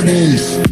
animals.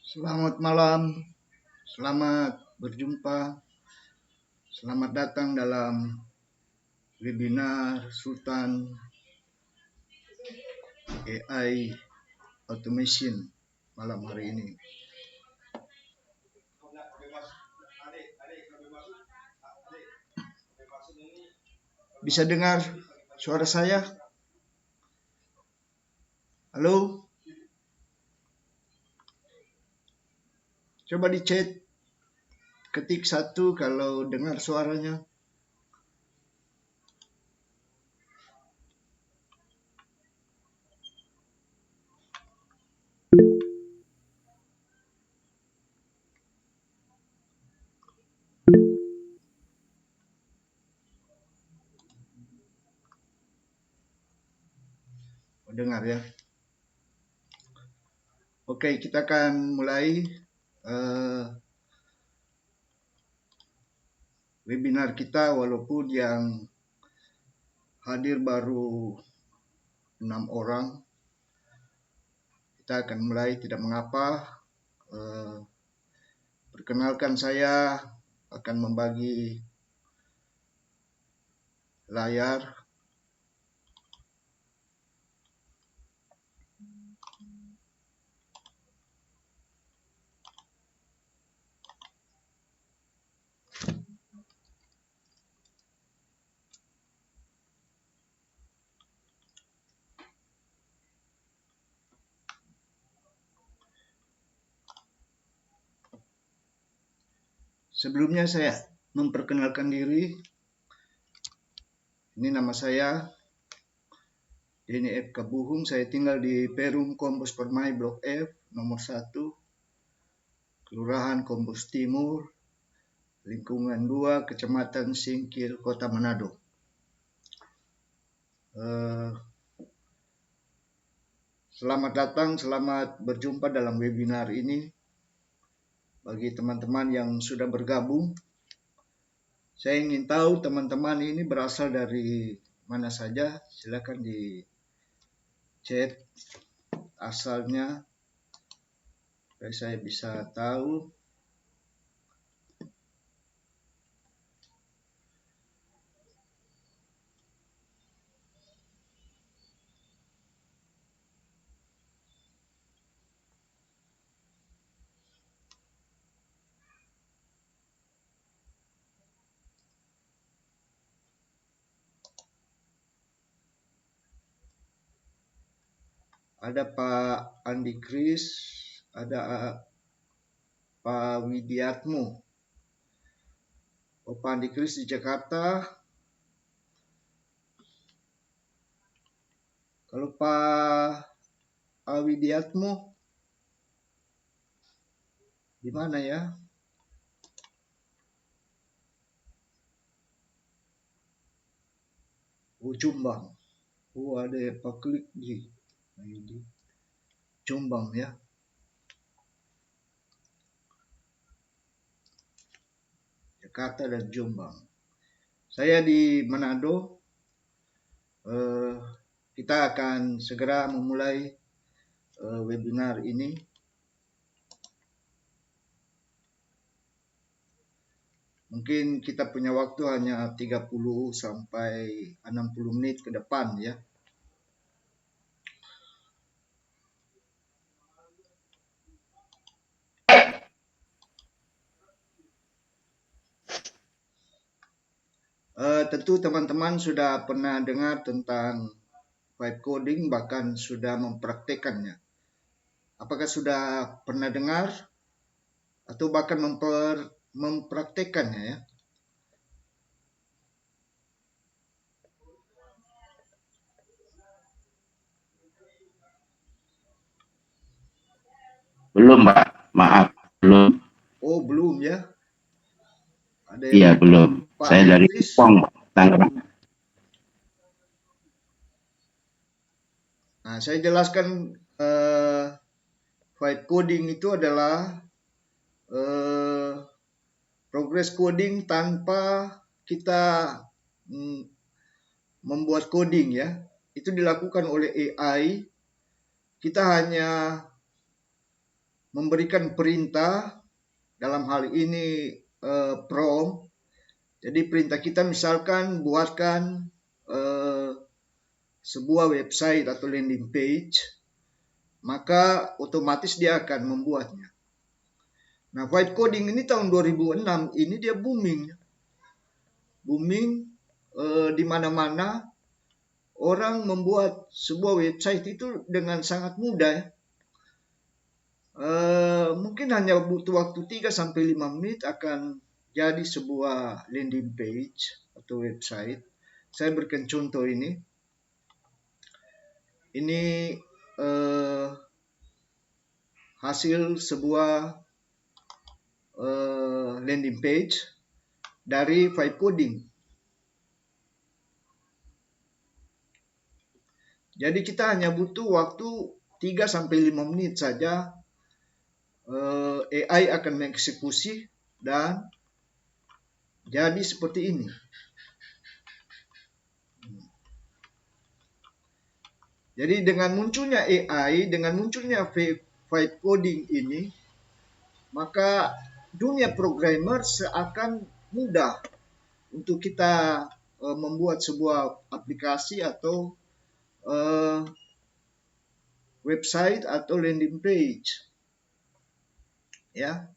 Selamat malam, selamat berjumpa, selamat datang dalam webinar Sultan AI Automation malam hari ini. Bisa dengar suara saya? Halo? Coba di chat, ketik 1 kalau dengar suaranya. Dengar ya. Oke, kita akan mulai webinar kita, walaupun yang hadir baru 6 orang. Kita akan mulai, tidak mengapa. Perkenalkan, saya akan membagi layar. Sebelumnya saya memperkenalkan diri. Ini nama saya Denny F. Kabuhung. Saya tinggal di Perum Kombos Permai Blok F nomor 1, Kelurahan Kombos Timur, Lingkungan 2, Kecamatan Singkil, Kota Manado. Selamat datang, selamat berjumpa dalam webinar ini. Bagi teman-teman yang sudah bergabung, saya ingin tahu teman-teman ini berasal dari mana saja. Silakan di chat asalnya supaya saya bisa tahu. Ada Pak Andi Kris, ada Pak Widiatmo. Pak Andi Kris di Jakarta. Kalau Pak Widiatmo di mana ya? Jombang. Ada Pak Klik di Jombang ya. Jakarta dan Jombang. Saya di Manado. Kita akan segera memulai webinar ini. Mungkin kita punya waktu hanya 30 sampai 60 menit ke depan ya. Tentu teman-teman sudah pernah dengar tentang vibe coding, bahkan sudah mempraktekannya. Apakah sudah pernah dengar atau bahkan mempraktekannya ya? Belum, Pak. Maaf, belum. Oh, belum ya? Iya, belum. Pak Saya dari Kupang, Tangerang. Nah, saya jelaskan vibe coding itu adalah progress coding tanpa kita membuat coding ya, itu dilakukan oleh AI. Kita hanya memberikan perintah, dalam hal ini prompt. Jadi perintah kita misalkan buatkan sebuah website atau landing page, maka otomatis dia akan membuatnya. Nah, vibe coding ini tahun 2006 ini dia booming di mana-mana. Orang membuat sebuah website itu dengan sangat mudah. Mungkin hanya butuh waktu 3-5 menit akan jadi sebuah landing page atau website. Saya berikan contoh ini. Ini hasil sebuah landing page dari vibe coding. Jadi kita hanya butuh waktu 3-5 menit saja. AI akan mengeksekusi dan jadi seperti ini. Jadi dengan munculnya AI, dengan munculnya vibe coding ini, maka dunia programmer seakan mudah untuk kita membuat sebuah aplikasi atau website atau landing page. Ya.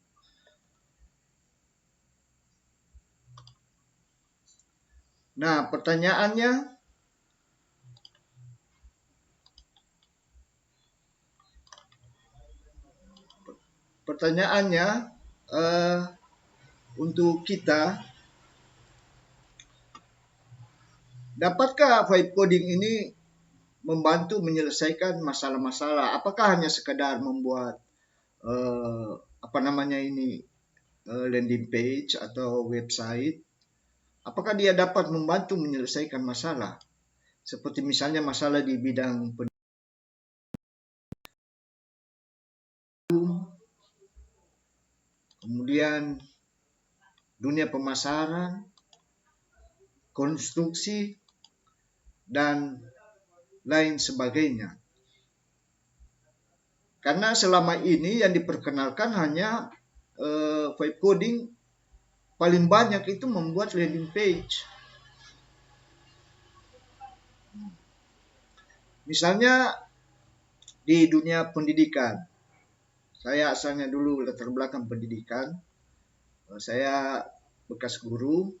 Nah, pertanyaannya, untuk kita, dapatkah vibe coding ini membantu menyelesaikan masalah-masalah? Apakah hanya sekadar membuat landing page atau website? Apakah dia dapat membantu menyelesaikan masalah? Seperti misalnya masalah di bidang kemudian dunia pemasaran, konstruksi, dan lain sebagainya. Karena selama ini yang diperkenalkan hanya vibe coding, paling banyak itu membuat landing page. Misalnya di dunia pendidikan, saya asalnya dulu latar belakang pendidikan, saya bekas guru.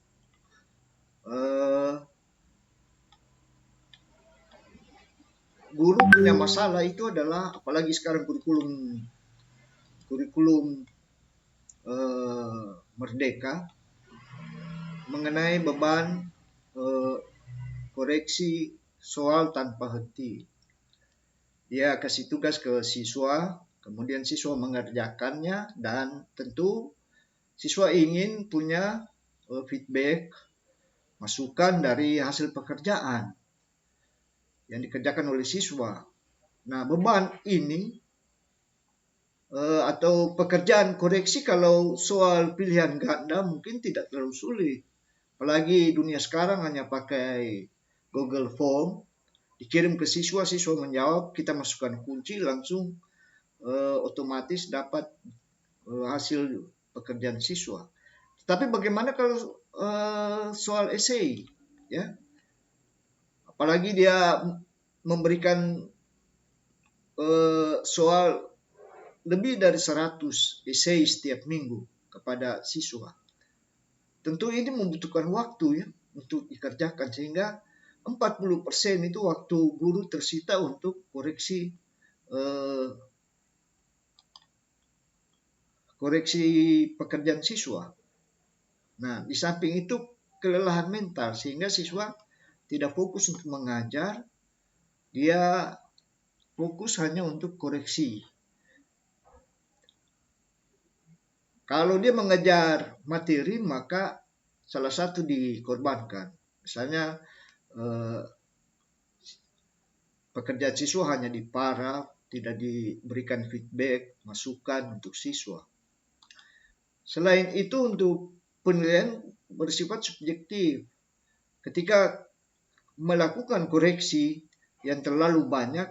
Guru punya masalah itu adalah, apalagi sekarang kurikulum merdeka, mengenai beban koreksi soal tanpa henti. Dia kasih tugas ke siswa, kemudian siswa mengerjakannya, dan tentu siswa ingin punya feedback, masukan dari hasil pekerjaan yang dikerjakan oleh siswa. Nah, beban ini atau pekerjaan koreksi kalau soal pilihan ganda mungkin tidak terlalu sulit. Apalagi dunia sekarang hanya pakai Google Form, dikirim ke siswa, siswa menjawab, kita masukkan kunci, langsung otomatis dapat hasil pekerjaan siswa. Tapi bagaimana kalau soal esai, ya? Apalagi dia memberikan soal lebih dari 100 esai setiap minggu kepada siswa. Tentu ini membutuhkan waktu ya untuk dikerjakan, sehingga 40% itu waktu guru tersita untuk koreksi pekerjaan siswa. Nah, di samping itu kelelahan mental, sehingga siswa tidak fokus untuk mengajar, dia fokus hanya untuk koreksi. Kalau dia mengejar materi, maka salah satu dikorbankan. Misalnya pekerjaan siswa hanya diparaf, tidak diberikan feedback, masukan untuk siswa. Selain itu, untuk penilaian bersifat subjektif. Ketika melakukan koreksi yang terlalu banyak.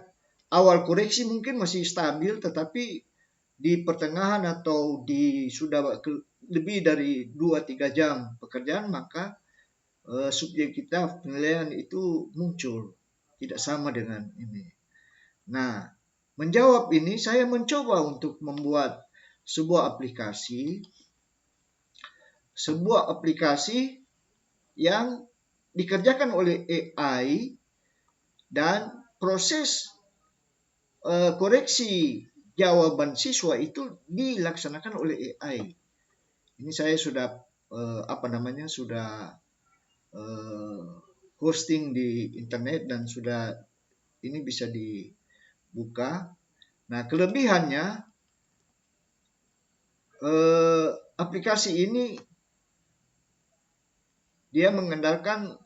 Awal koreksi mungkin masih stabil, tetapi di pertengahan atau di sudah lebih dari 2-3 jam pekerjaan, maka subjektivitas penilaian itu muncul, tidak sama dengan ini. Nah, menjawab ini saya mencoba untuk membuat sebuah aplikasi yang dikerjakan oleh AI, dan proses koreksi jawaban siswa itu dilaksanakan oleh AI. Ini saya sudah sudah hosting di internet dan sudah ini bisa dibuka. Nah, kelebihannya aplikasi ini dia mengandalkan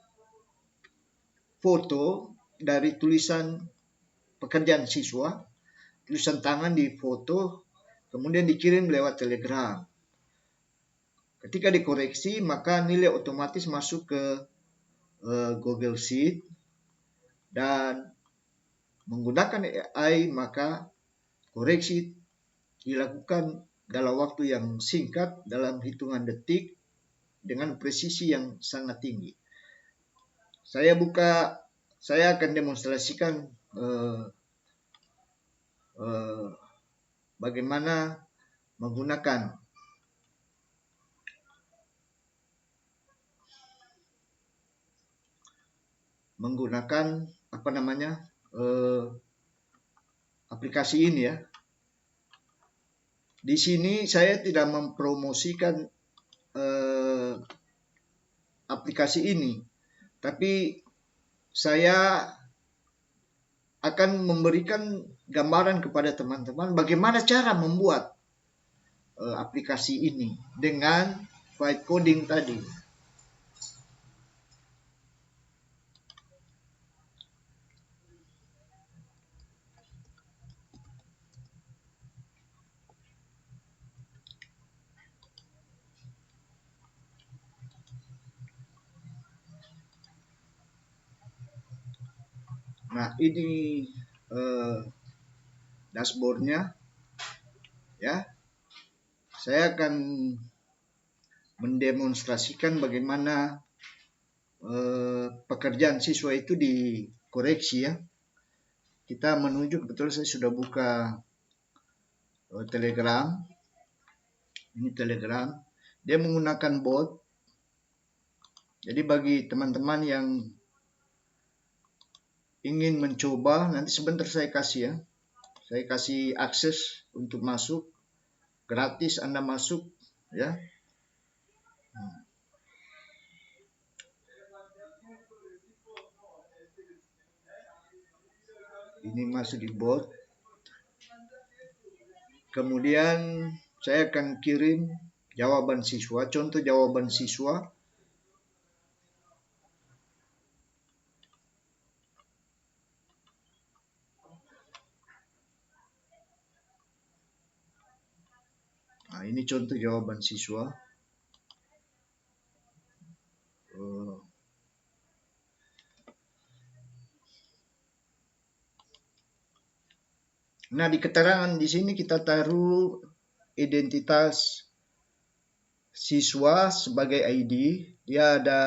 foto dari tulisan pekerjaan siswa, tulisan tangan di foto, kemudian dikirim lewat Telegram. Ketika dikoreksi, maka nilai otomatis masuk ke Google Sheet, dan menggunakan AI maka koreksi dilakukan dalam waktu yang singkat, dalam hitungan detik, dengan presisi yang sangat tinggi. Saya akan demonstrasikan bagaimana menggunakan aplikasi ini ya. Di sini saya tidak mempromosikan aplikasi ini, tapi saya akan memberikan gambaran kepada teman-teman bagaimana cara membuat aplikasi ini dengan vibe coding tadi. Nah, ini dashboardnya ya. Saya akan mendemonstrasikan bagaimana pekerjaan siswa itu dikoreksi ya. Kita menuju, kebetulan saya sudah buka Telegram. Ini Telegram. Dia menggunakan bot. Jadi bagi teman-teman yang ingin mencoba, nanti sebentar saya kasih ya. Saya kasih akses untuk masuk, gratis Anda masuk ya. Ini masuk di bot. Kemudian saya akan kirim jawaban siswa, contoh jawaban siswa. Nah, ini contoh jawaban siswa. Nah, di keterangan di sini kita taruh identitas siswa sebagai ID. Dia ada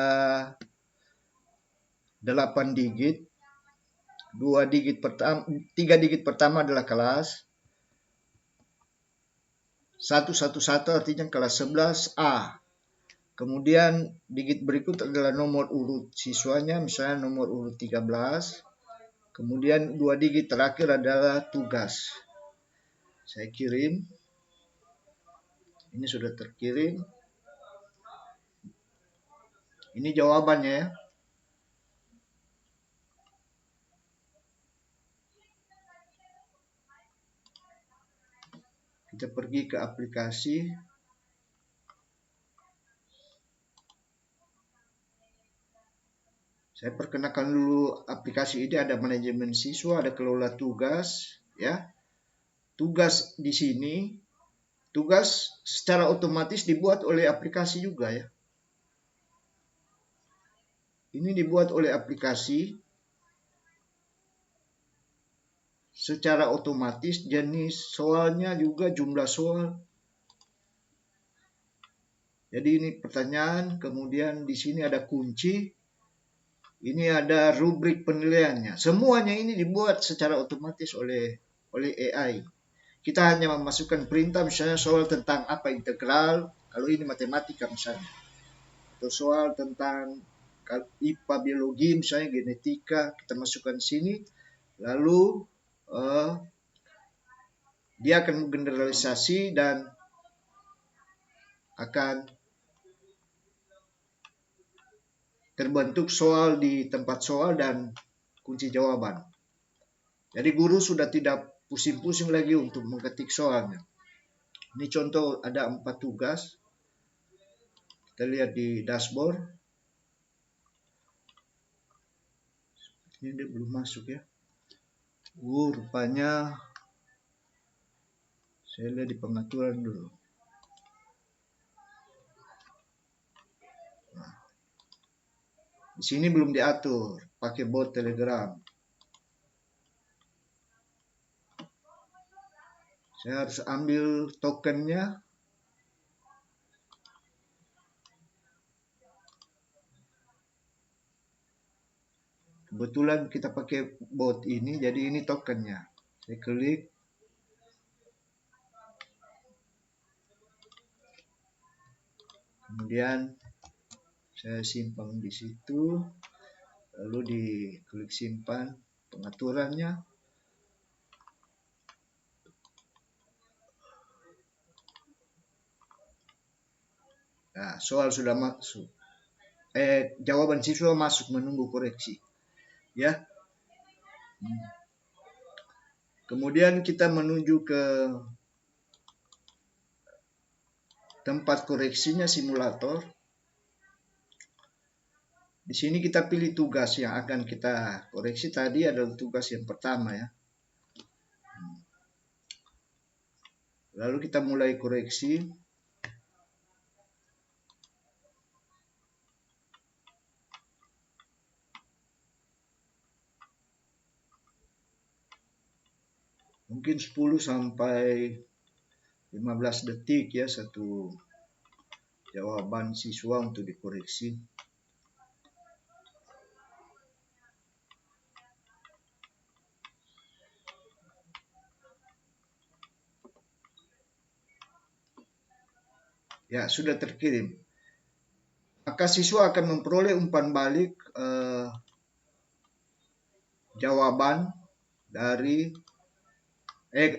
8 digit. 3 digit pertama adalah kelas. 111 artinya kelas 11A. Kemudian digit berikut adalah nomor urut siswanya, misalnya nomor urut 13. Kemudian 2 digit terakhir adalah tugas. Saya kirim. Ini sudah terkirim. Ini jawabannya ya. Kita pergi ke aplikasi. Saya perkenalkan dulu aplikasi ini. Ada manajemen siswa, ada kelola tugas ya. Tugas di sini, tugas secara otomatis dibuat oleh aplikasi juga ya. Ini dibuat oleh aplikasi secara otomatis, jenis soalnya juga jumlah soal. Jadi ini pertanyaan, kemudian di sini ada kunci, ini ada rubrik penilaiannya. Semuanya ini dibuat secara otomatis oleh AI. Kita hanya memasukkan perintah, misalnya soal tentang apa integral, kalau ini matematika misalnya, atau soal tentang IPA biologi misalnya genetika, kita masukkan di sini, lalu dia akan menggeneralisasi dan akan terbentuk soal di tempat soal dan kunci jawaban. Jadi guru sudah tidak pusing-pusing lagi untuk mengetik soalnya. Ini contoh ada 4 tugas. Kita lihat di dashboard. Ini dia belum masuk ya. Rupanya saya lihat di pengaturan dulu. Nah, di sini belum diatur pakai bot Telegram. Saya harus ambil tokennya. Kebetulan kita pakai bot ini, jadi ini tokennya. Saya klik. Kemudian saya simpan di situ. Lalu diklik simpan pengaturannya. Nah, soal sudah masuk. Jawaban siswa masuk, menunggu koreksi. Ya. Kemudian kita menuju ke tempat koreksinya simulator. Di sini kita pilih tugas yang akan kita koreksi. Tadi adalah tugas yang pertama ya. Lalu kita mulai koreksi. Mungkin 10 sampai 15 detik ya satu jawaban siswa untuk dikoreksi. Ya, sudah terkirim. Maka siswa akan memperoleh umpan balik jawaban dari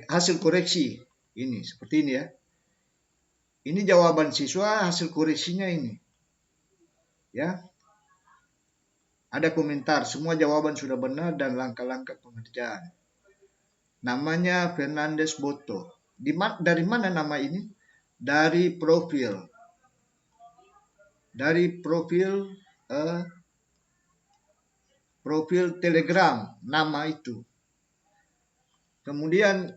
hasil koreksi ini, seperti ini ya. Ini jawaban siswa, hasil koreksinya ini. Ya. Ada komentar, semua jawaban sudah benar dan langkah-langkah pengerjaan. Namanya Fernandes Boto. Dari mana nama ini? Dari profil. Dari profil Telegram, nama itu. Kemudian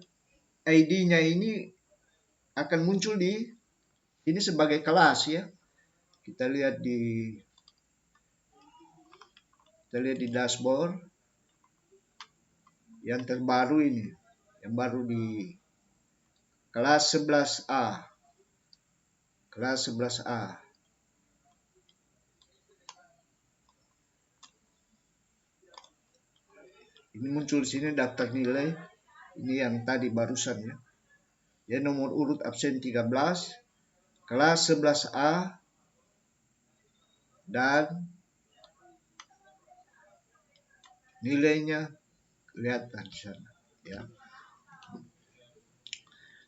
ID-nya ini akan muncul ini sebagai kelas ya. Kita lihat di dashboard yang terbaru ini, yang baru di kelas 11A. Kelas 11A. Ini muncul di sini daftar nilai. Ini yang tadi barusan ya. Ya, nomor urut absen 13, kelas 11A, dan nilainya kelihatan di sana ya.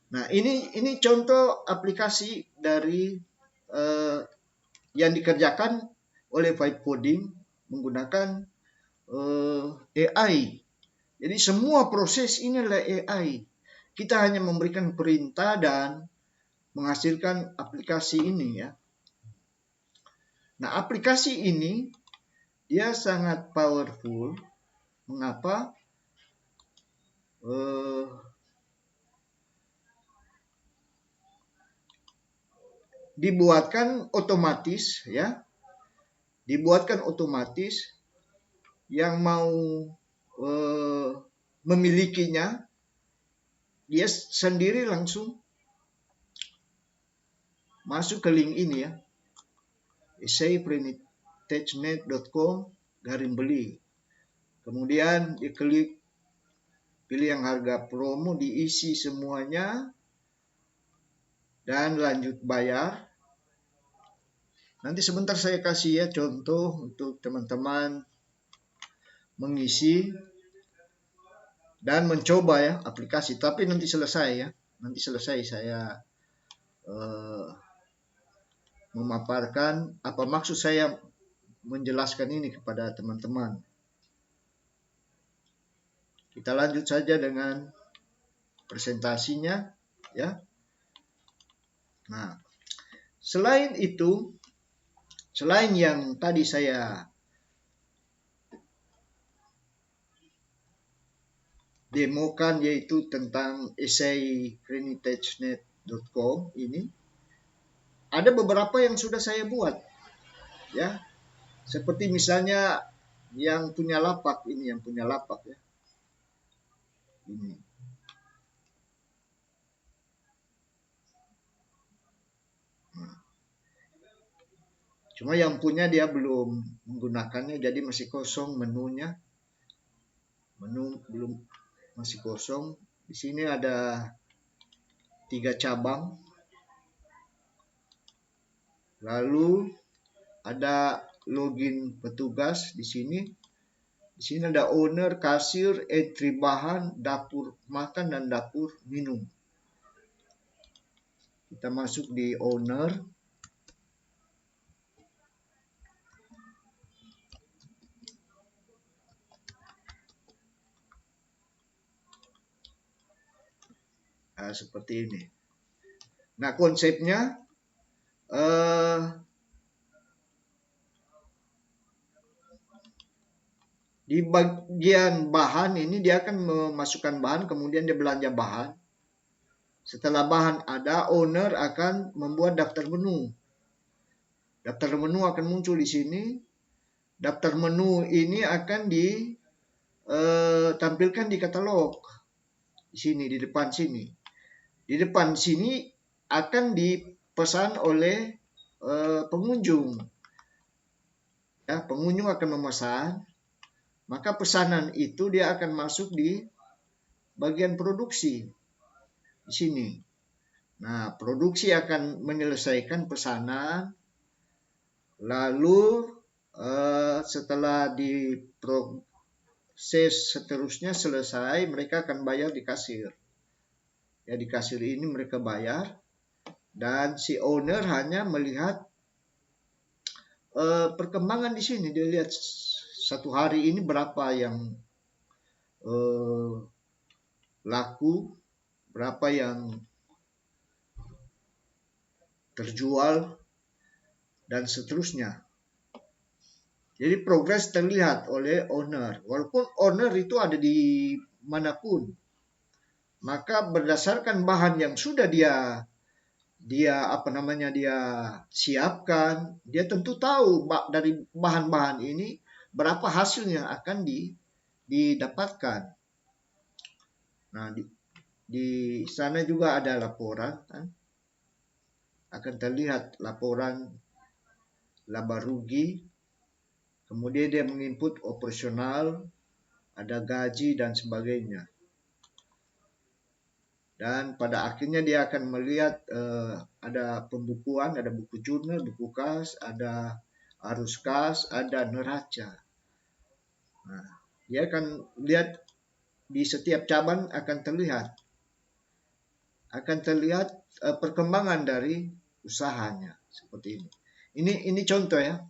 Nah, ini contoh aplikasi dari yang dikerjakan oleh Vibe Coding menggunakan AI. Jadi semua proses ini adalah AI. Kita hanya memberikan perintah dan menghasilkan aplikasi ini ya. Nah, aplikasi ini dia sangat powerful. Mengapa? Dibuatkan otomatis ya, dibuatkan otomatis, yang mau memilikinya dia sendiri langsung masuk ke link ini ya, essayprenitechnet.com/beli. Kemudian diklik, pilih yang harga promo, diisi semuanya, dan lanjut bayar. Nanti sebentar saya kasih ya contoh untuk teman-teman mengisi dan mencoba ya aplikasi. Tapi nanti selesai ya, nanti selesai saya memaparkan apa maksud saya menjelaskan ini kepada teman-teman. Kita lanjut saja dengan presentasinya ya. Nah, selain itu, selain yang tadi saya demokan yaitu tentang essayprenitechnet.com ini, ada beberapa yang sudah saya buat ya. Seperti misalnya yang punya lapak ini, yang punya lapak ya. Ini. Nah. Cuma yang punya dia belum menggunakannya, jadi masih kosong menunya. Menu belum, masih kosong. Di sini ada 3 cabang. Lalu ada login petugas di sini. Di sini ada owner, kasir, entry bahan, dapur makan, dan dapur minum. Kita masuk di owner. Nah, seperti ini. Nah, konsepnya di bagian bahan ini dia akan memasukkan bahan, kemudian dia belanja bahan. Setelah bahan ada, owner akan membuat daftar menu. Daftar menu akan muncul di sini. Daftar menu ini akan ditampilkan di katalog. Di sini, di depan sini. Di depan sini akan dipesan oleh pengunjung. Ya, pengunjung akan memesan, maka pesanan itu dia akan masuk di bagian produksi di sini. Nah, produksi akan menyelesaikan pesanan, lalu setelah diproses seterusnya selesai, mereka akan bayar di kasir. Ya, di kasir ini mereka bayar, dan si owner hanya melihat perkembangan di sini. Dia lihat satu hari ini berapa yang laku, berapa yang terjual, dan seterusnya. Jadi progres terlihat oleh owner. Walaupun owner itu ada di manapun, maka berdasarkan bahan yang sudah dia siapkan, dia tentu tahu dari bahan-bahan ini berapa hasil yang akan didapatkan. Nah, di sana juga ada laporan, kan? Akan terlihat laporan laba rugi, kemudian dia menginput operasional, ada gaji dan sebagainya. Dan pada akhirnya dia akan melihat ada pembukuan, ada buku jurnal, buku kas, ada arus kas, ada neraca. Nah, dia akan lihat di setiap cabang akan terlihat perkembangan dari usahanya seperti ini. Ini contoh ya.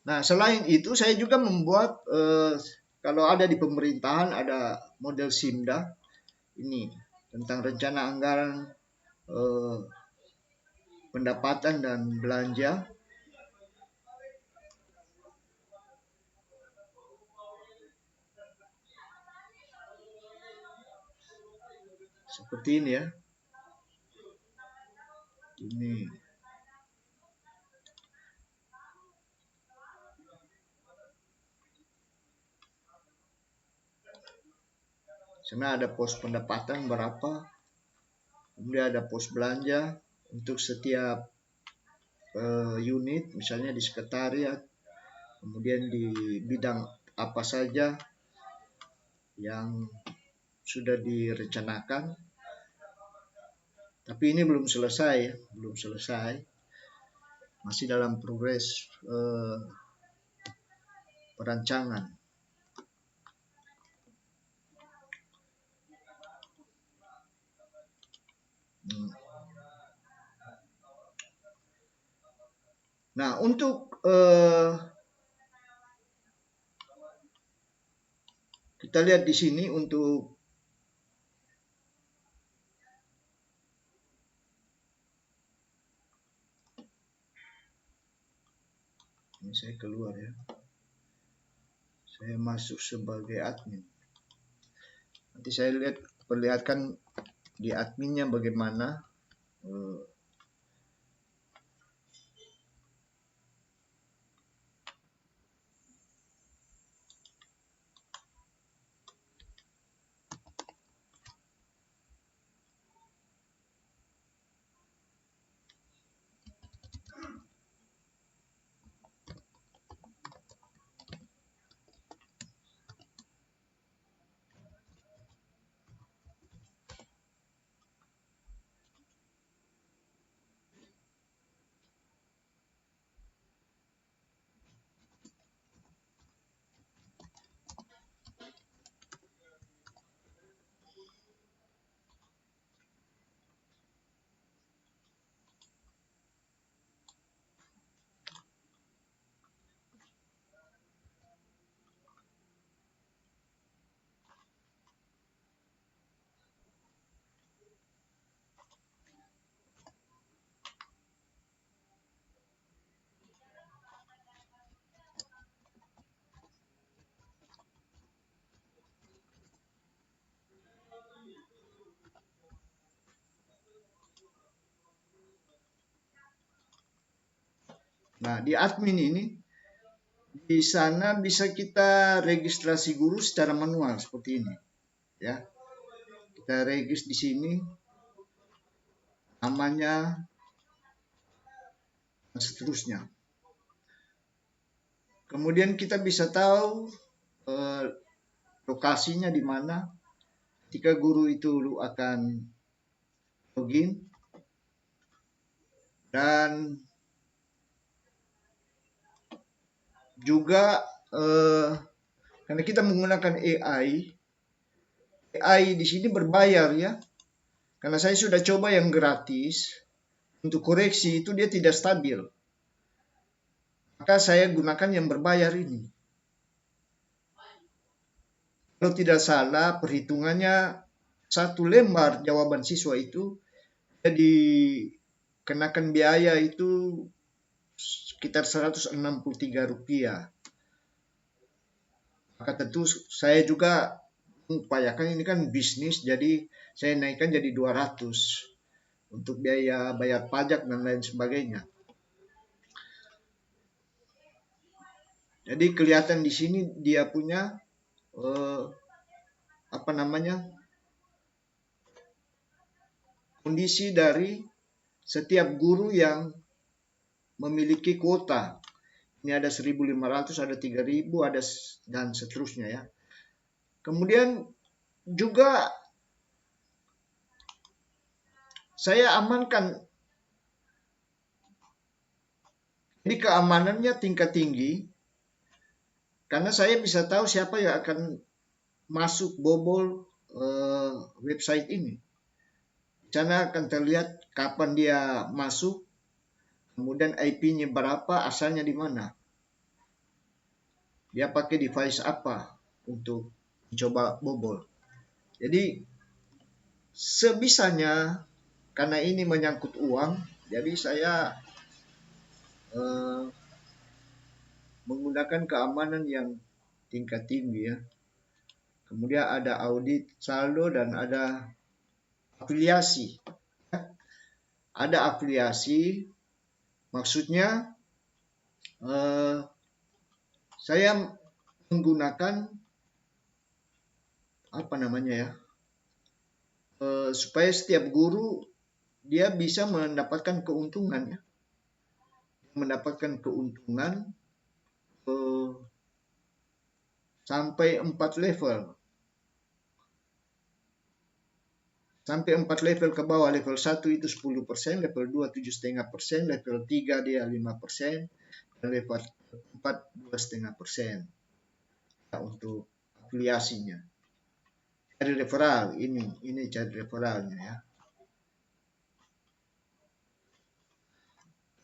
Nah, selain itu saya juga membuat kalau ada di pemerintahan ada model SIMDA ini tentang rencana anggaran pendapatan dan belanja. Seperti ini ya. Ini. Sana ada pos pendapatan berapa, kemudian ada pos belanja untuk setiap unit, misalnya di sekretariat, kemudian di bidang apa saja yang sudah direncanakan. Tapi ini belum selesai, masih dalam progres perancangan. Nah, untuk kita lihat di sini untuk ini saya keluar ya. Saya masuk sebagai admin. Nanti saya perlihatkan di adminnya bagaimana. Nah, di admin ini, di sana bisa kita registrasi guru secara manual seperti ini, ya. Kita regis di sini, namanya dan seterusnya. Kemudian kita bisa tahu lokasinya di mana ketika guru itu akan login, dan juga karena kita menggunakan AI di sini berbayar ya. Karena saya sudah coba yang gratis, untuk koreksi itu dia tidak stabil. Maka saya gunakan yang berbayar ini. Kalau tidak salah perhitungannya, satu lembar jawaban siswa itu jadi kenakan biaya itu sekitar Rp163. Maka tentu saya juga mengupayakan, ini kan bisnis, jadi saya naikkan jadi 200 untuk biaya bayar pajak dan lain sebagainya. Jadi kelihatan di sini dia punya kondisi dari setiap guru yang memiliki kuota. Ini ada 1.500, ada 3.000, ada dan seterusnya ya. Kemudian juga saya amankan. Ini keamanannya tingkat tinggi karena saya bisa tahu siapa yang akan masuk bobol website ini. Di sana akan terlihat kapan dia masuk, kemudian IP-nya berapa, asalnya di mana. Dia pakai device apa untuk mencoba bobol. Jadi sebisanya karena ini menyangkut uang, jadi saya menggunakan keamanan yang tingkat tinggi ya. Kemudian ada audit saldo dan ada afiliasi. Ada afiliasi, maksudnya saya menggunakan apa namanya ya, supaya setiap guru dia bisa mendapatkan keuntungan ya, mendapatkan keuntungan sampai 4 level. Sampai 4 level ke bawah. Level 1 itu 10%, level 2 7,5%, level 3 dia 5%, dan level 4 2,5% untuk afiliasinya. Cari referral, ini cari referralnya ya.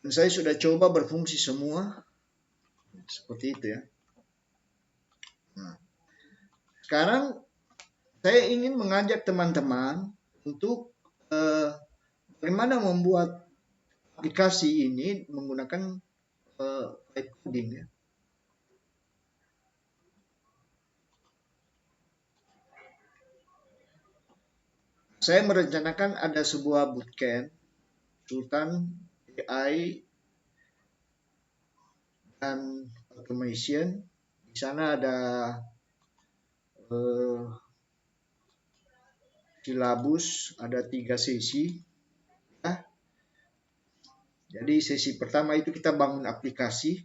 Dan saya sudah coba berfungsi semua seperti itu ya. Nah, sekarang saya ingin mengajak teman-teman untuk bagaimana membuat aplikasi ini menggunakan vibe coding ya. Saya merencanakan ada sebuah bootcamp Sultan AI dan automation. Di sana ada silabus, ada 3 sesi. Ya. Jadi sesi pertama itu kita bangun aplikasi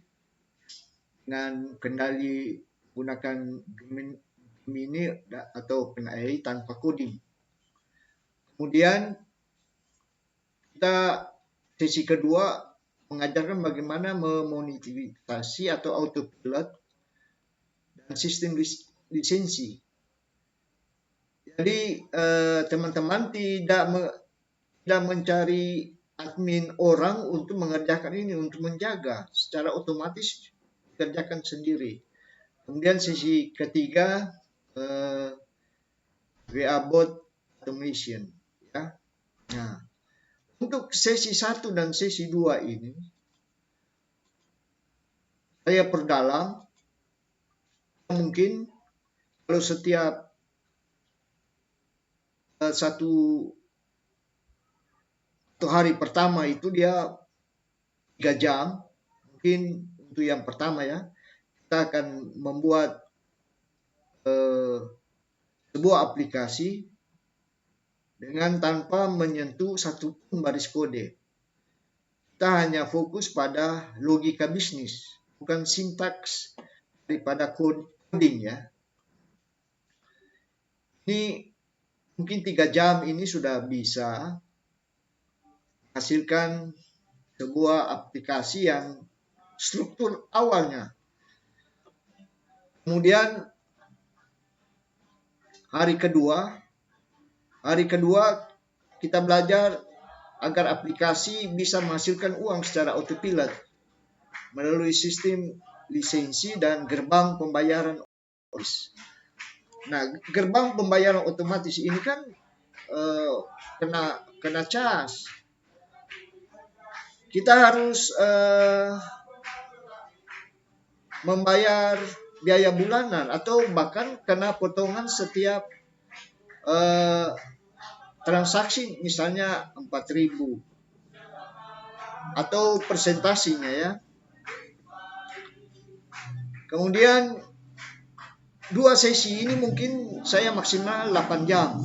dengan kendali gunakan Gemini atau OpenAI tanpa coding. Kemudian kita sesi kedua mengajarkan bagaimana memonetisasi atau autopilot dan sistem lisensi. Jadi teman-teman tidak mencari admin orang untuk mengerjakan ini, untuk menjaga, secara otomatis kerjakan sendiri. Kemudian sesi ketiga WA bot automation ya. Nah, untuk sesi 1 dan sesi 2 ini saya perdalam. Mungkin kalau setiap satu hari pertama itu dia 3 jam, mungkin untuk yang pertama ya, kita akan membuat sebuah aplikasi dengan tanpa menyentuh satu pun baris kode. Kita hanya fokus pada logika bisnis, bukan sintaks daripada coding ya. Ini mungkin 3 jam ini sudah bisa hasilkan sebuah aplikasi yang struktur awalnya. Kemudian hari kedua kita belajar agar aplikasi bisa menghasilkan uang secara autopilot melalui sistem lisensi dan gerbang pembayaran otomatis. Nah, gerbang pembayaran otomatis ini kan kena cas. Kita harus membayar biaya bulanan atau bahkan kena potongan setiap transaksi, misalnya 4.000 atau persentasinya ya. Kemudian 2 sesi ini mungkin saya maksimal 8 jam.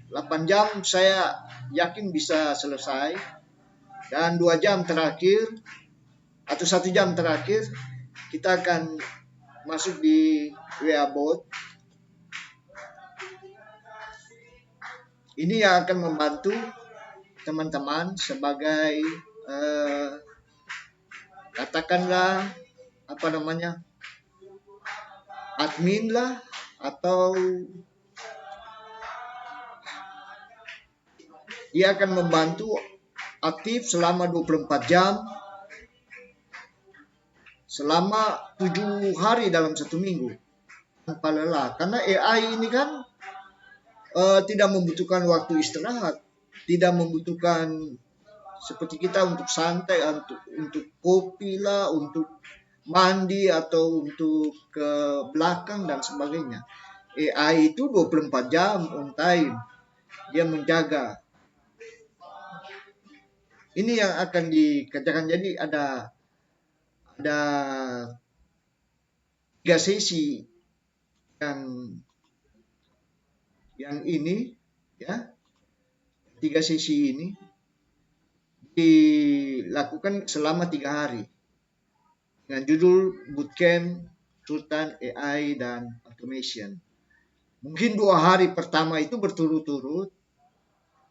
8 jam saya yakin bisa selesai. Dan 2 jam terakhir atau 1 jam terakhir kita akan masuk di WA bot. Ini yang akan membantu teman-teman sebagai katakanlah admin lah, atau dia akan membantu aktif selama 24 jam selama 7 hari dalam 1 minggu tanpa lelah. Karena AI ini kan tidak membutuhkan waktu istirahat, tidak membutuhkan seperti kita untuk santai, untuk kopi lah, untuk mandi atau untuk ke belakang dan sebagainya. AI itu 24 jam on time, dia menjaga. Ini yang akan dikerjakan. Jadi ada 3 sesi yang ini ya, 3 sesi ini dilakukan selama 3 hari dengan judul Bootcamp Sultan AI dan Automation. Mungkin 2 hari pertama itu berturut-turut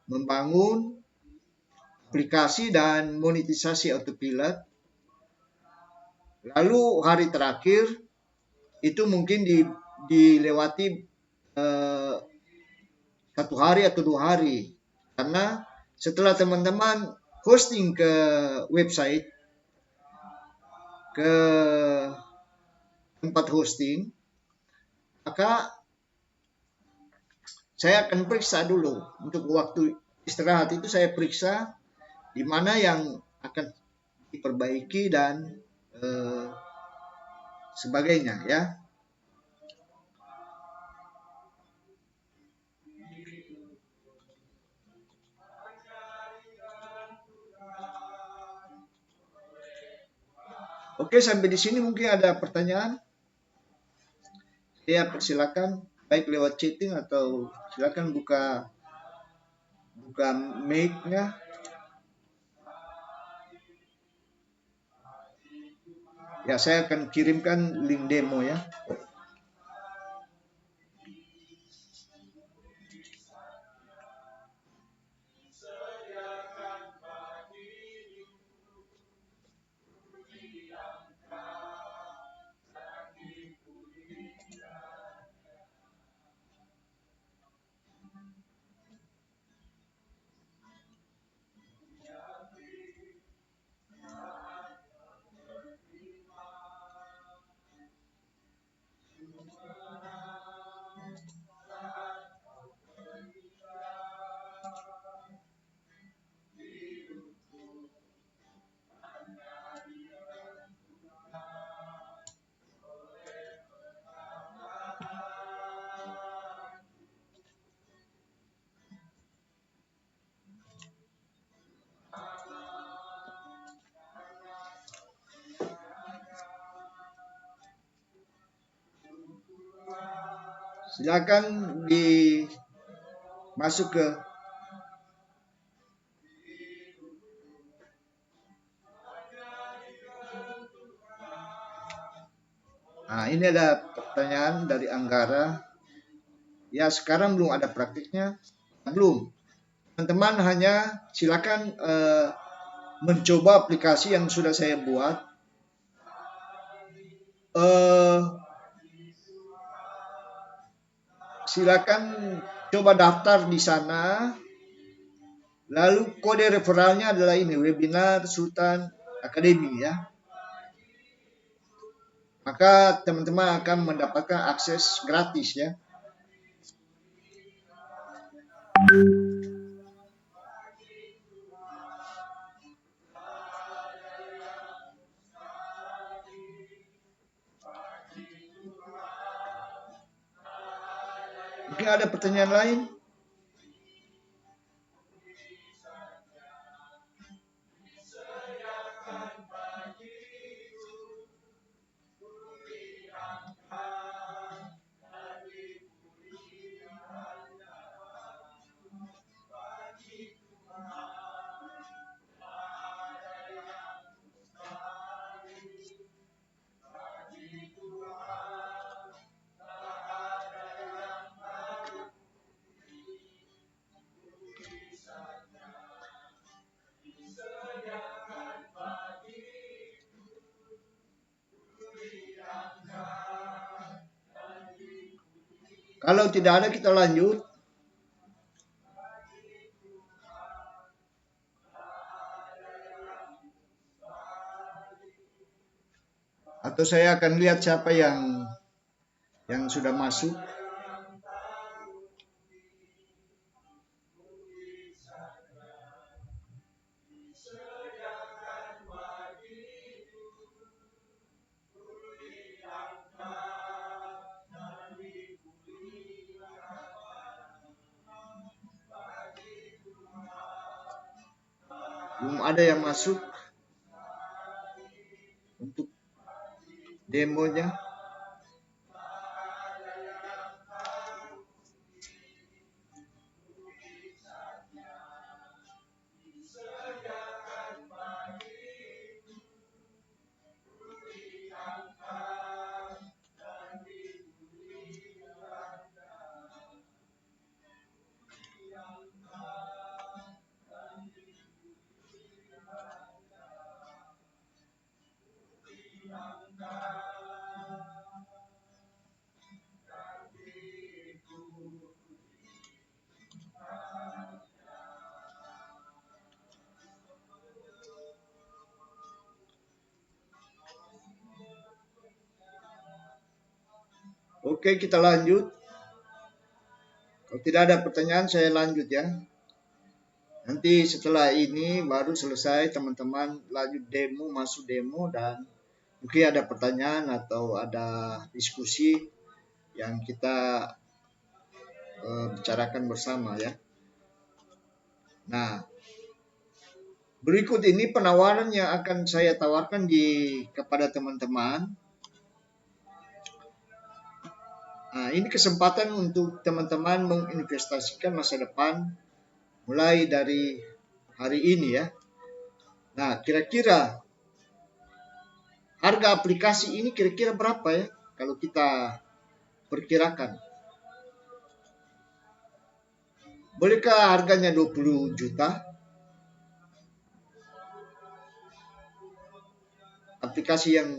membangun aplikasi dan monetisasi autopilot. Lalu hari terakhir itu mungkin dilewati 1 hari atau 2 hari. Karena setelah teman-teman hosting ke website, ke tempat hosting, maka saya akan periksa dulu. Untuk waktu istirahat itu saya periksa di mana yang akan diperbaiki dan sebagainya ya. Oke, sampai di sini mungkin ada pertanyaan. Saya persilakan baik lewat chatting atau silakan buka mic-nya. Ya, saya akan kirimkan link demo ya. Silakan masuk ke ini ada pertanyaan dari Anggara. Ya, sekarang belum ada praktiknya. Belum. Teman-teman hanya silakan mencoba aplikasi yang sudah saya buat. Silakan coba daftar di sana. Lalu kode referralnya adalah ini, webinar Sultan Academy ya. Maka teman-teman akan mendapatkan akses gratis ya. Mungkin ada pertanyaan lain? Kalau tidak ada kita lanjut. Atau saya akan lihat siapa yang sudah masuk. Belum ada yang masuk untuk demonya. Oke, kita lanjut. Kalau tidak ada pertanyaan, saya lanjut ya. Nanti setelah ini baru selesai, teman-teman lanjut demo, masuk demo, dan mungkin ada pertanyaan atau ada diskusi yang kita bicarakan bersama ya. Nah, berikut ini penawaran yang akan saya tawarkan kepada teman-teman. Nah, ini kesempatan untuk teman-teman menginvestasikan masa depan mulai dari hari ini ya. Nah, kira-kira harga aplikasi ini kira-kira berapa ya kalau kita perkirakan? Bolehkah harganya 20 juta? Aplikasi yang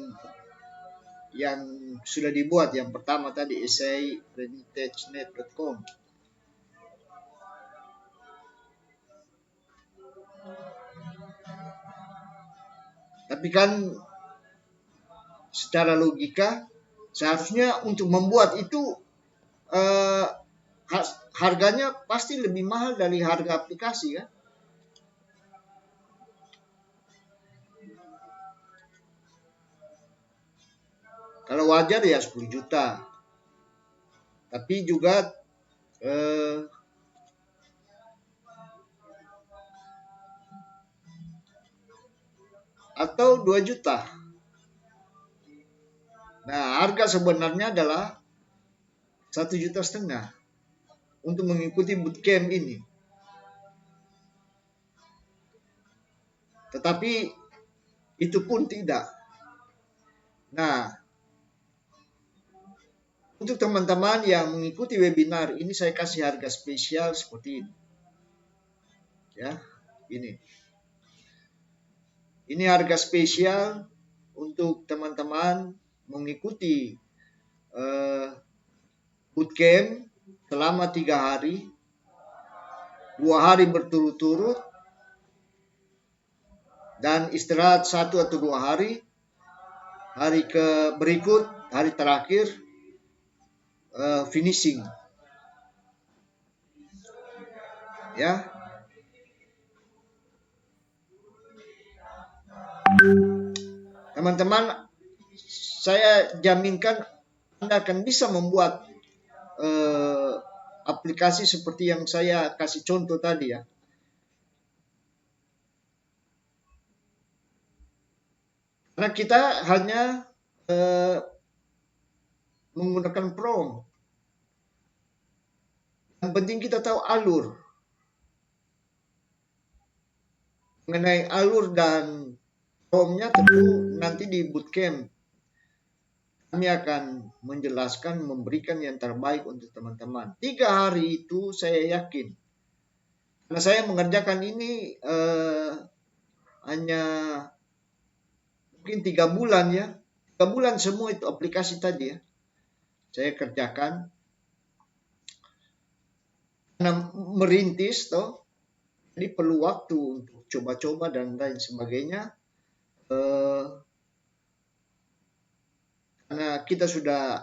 sudah dibuat, yang pertama tadi essayrenitagenet.com. Tapi kan secara logika seharusnya untuk membuat itu harganya pasti lebih mahal dari harga aplikasi kan? Kalau wajar ya 10 juta. Tapi juga atau 2 juta. Nah, harga sebenarnya adalah 1,5 juta untuk mengikuti bootcamp ini. Tetapi itu pun tidak. Nah, untuk teman-teman yang mengikuti webinar ini saya kasih harga spesial seperti ini. Ya, ini. Ini harga spesial untuk teman-teman mengikuti bootcamp selama 3 hari, 2 hari berturut-turut, dan istirahat 1 atau 2 hari. Hari berikut, hari terakhir, finishing. Ya. Teman-teman, saya jaminkan Anda akan bisa membuat aplikasi seperti yang saya kasih contoh tadi ya. Karena kita hanya menggunakan prompt. Yang penting kita tahu alur. Mengenai alur dan promptnya tentu nanti di bootcamp kami akan menjelaskan, memberikan yang terbaik untuk teman-teman. 3 hari itu saya yakin. Karena saya mengerjakan ini hanya mungkin 3 bulan ya. 3 bulan semua itu aplikasi tadi ya. Saya kerjakan. Karena merintis toh. Jadi perlu waktu untuk coba-coba dan lain sebagainya. Karena kita sudah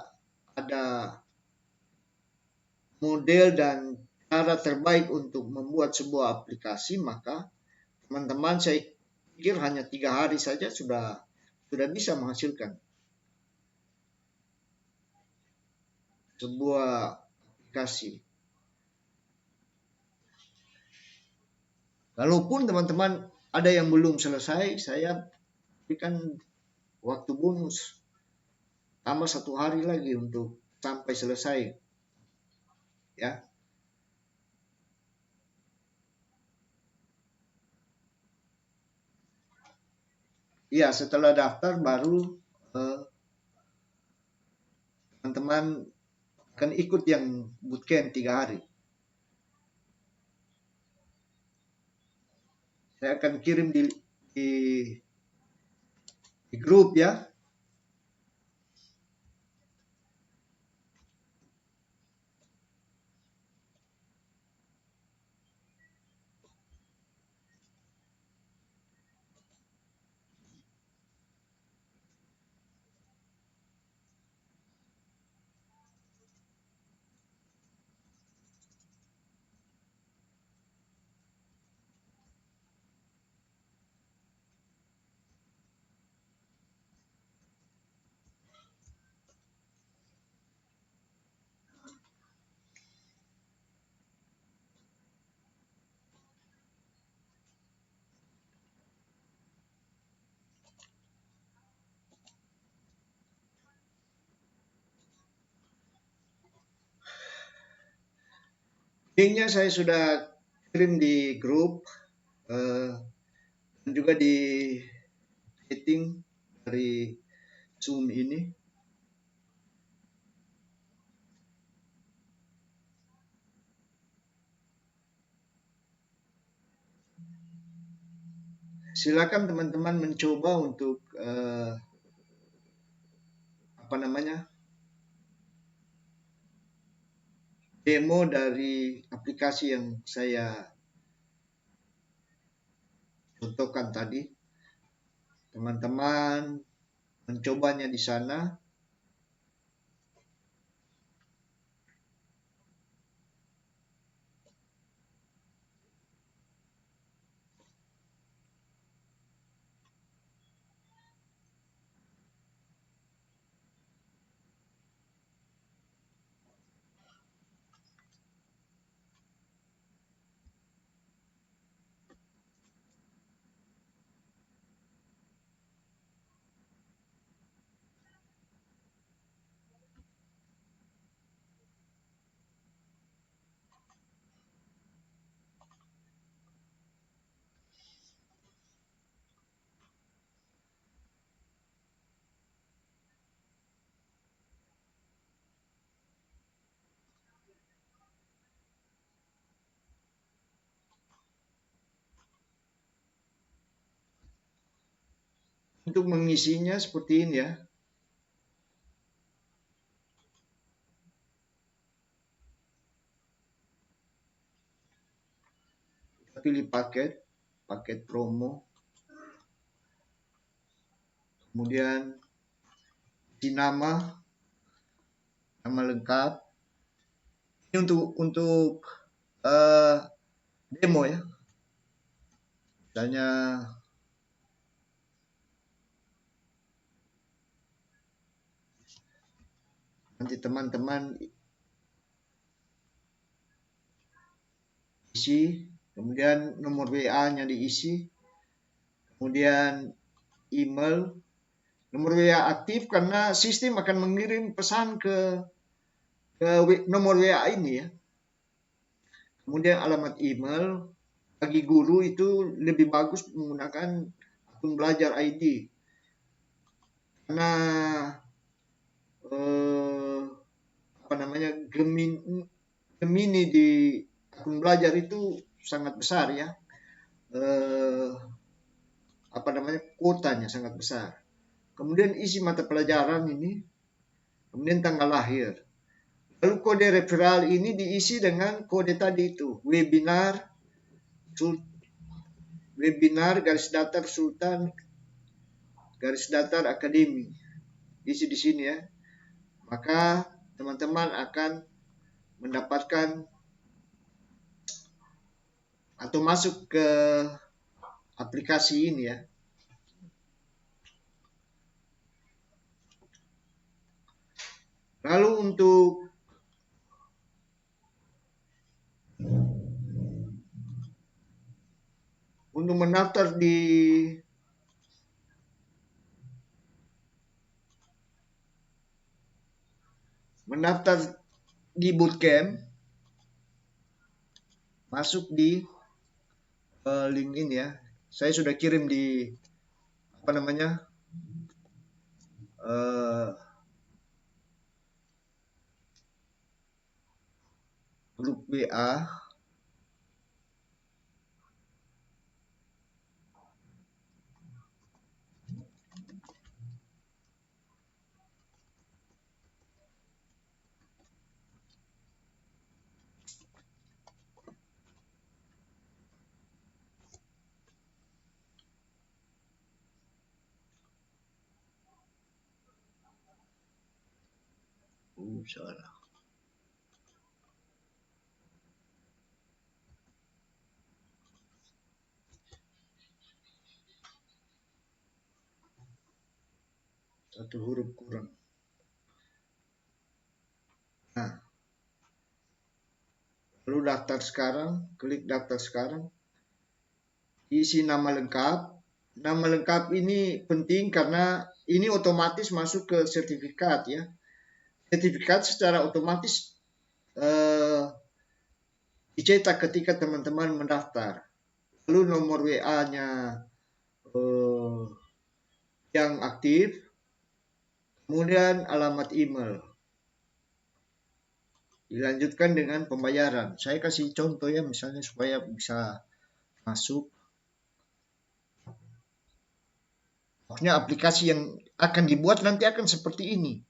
ada model dan cara terbaik untuk membuat sebuah aplikasi, maka teman-teman saya pikir hanya 3 hari saja sudah bisa menghasilkan sebuah aplikasi. Walaupun teman-teman ada yang belum selesai, saya berikan waktu bonus tambah 1 hari lagi untuk sampai selesai, ya. Iya, setelah daftar baru teman-teman akan ikut yang bootcamp 3 hari. Saya akan kirim di, di grup, ya. Linknya saya sudah kirim di grup, dan juga di chatting dari Zoom ini. Silakan teman-teman mencoba untuk demo dari aplikasi yang saya contohkan tadi. Teman-teman mencobanya di sana. Untuk mengisinya seperti ini, ya. Pilih paket promo, kemudian isi nama lengkap. Ini untuk demo, ya. Misalnya nanti teman-teman isi, kemudian nomor WA-nya diisi, kemudian email. Nomor WA aktif karena sistem akan mengirim pesan ke nomor WA ini, ya. Kemudian alamat email. Bagi guru itu lebih bagus menggunakan akun belajar ID, karena Gemini di akun belajar itu sangat besar, ya. Kuotanya sangat besar. Kemudian isi mata pelajaran ini, kemudian tanggal lahir. Lalu kode referral ini diisi dengan kode tadi itu, webinar garis datar Sultan garis datar Akademi. Isi di sini, ya. Maka teman-teman akan mendapatkan atau masuk ke aplikasi ini, ya. Lalu Untuk mendaftar di bootcamp, masuk di link ini ya. Saya sudah kirim di apa namanya eh, grup WA. Salah. Satu huruf kurang. Nah, lalu daftar sekarang, klik daftar sekarang. Isi nama lengkap. Nama lengkap ini penting karena ini otomatis masuk ke sertifikat ya. Sertifikat secara otomatis eh, dicetak ketika teman-teman mendaftar. Lalu nomor WA-nya yang aktif, kemudian alamat email. Dilanjutkan dengan pembayaran. Saya kasih contoh ya, misalnya supaya bisa masuk. Pokoknya aplikasi yang akan dibuat nanti akan seperti ini.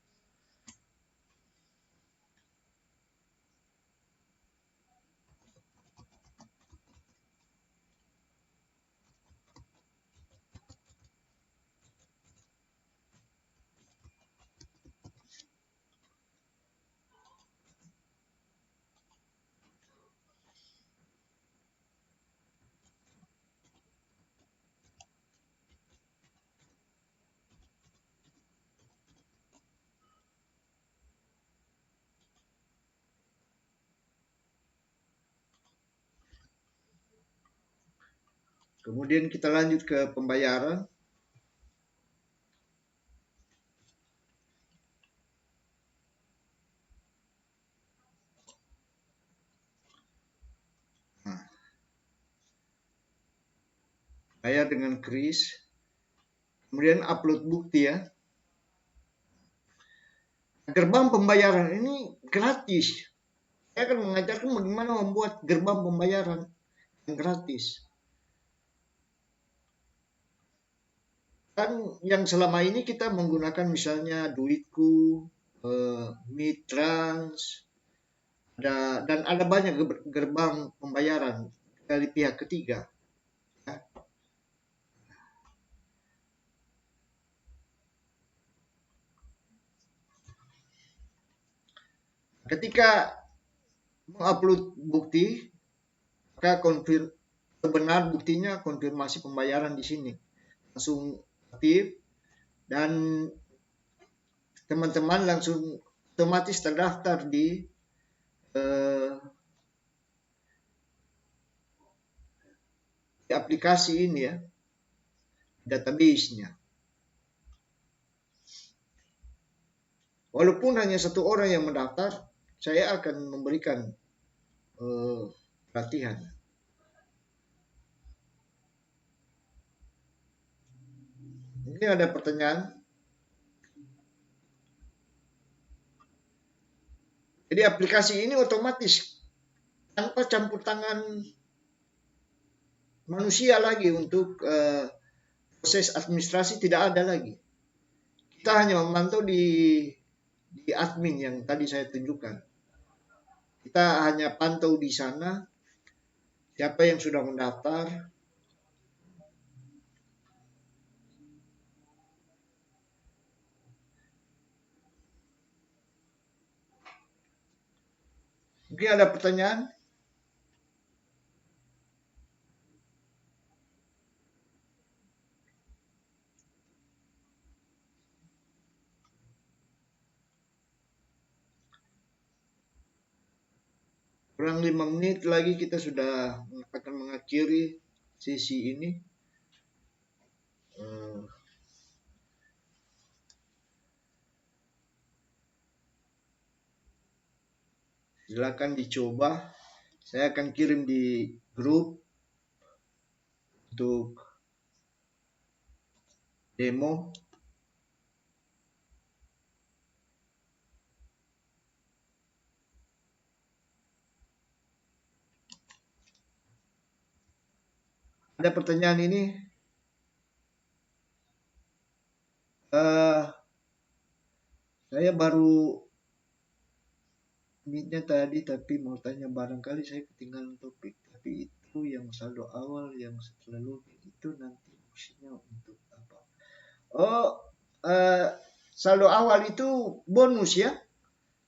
Kemudian kita lanjut ke pembayaran. Nah, bayar dengan kris. Kemudian upload bukti ya. Gerbang pembayaran ini gratis. Saya akan mengajarkan bagaimana membuat gerbang pembayaran yang gratis. Kan yang selama ini kita menggunakan misalnya Duitku, Mitrans, dan ada banyak gerbang pembayaran dari pihak ketiga. Ketika mengupload bukti, maka benar buktinya konfirmasi pembayaran di sini langsung aktif dan teman-teman langsung otomatis terdaftar di aplikasi ini ya, database-nya. Walaupun hanya satu orang yang mendaftar, saya akan memberikan pelatihan. Mungkin ada pertanyaan. Jadi aplikasi ini otomatis tanpa campur tangan manusia lagi untuk proses administrasi tidak ada lagi. Kita hanya memantau di admin yang tadi saya tunjukkan. Kita hanya pantau di sana siapa yang sudah mendaftar. Mungkin ada pertanyaan? Kurang 5 menit lagi kita sudah akan mengakhiri sesi ini. Silakan dicoba. Saya akan kirim di grup untuk demo. Ada pertanyaan ini? Saya baru meetnya tadi, tapi mau tanya, barangkali saya ketinggalan topik. Tapi itu yang saldo awal, yang setelah login itu nanti fungsinya untuk apa? Oh, saldo awal itu bonus ya,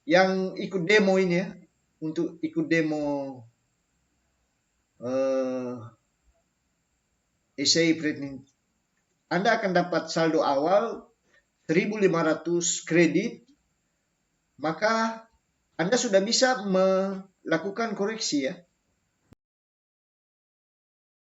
yang ikut demo ini ya, untuk ikut demo essay printing. Anda akan dapat saldo awal 1.500 kredit, maka Anda sudah bisa melakukan koreksi ya.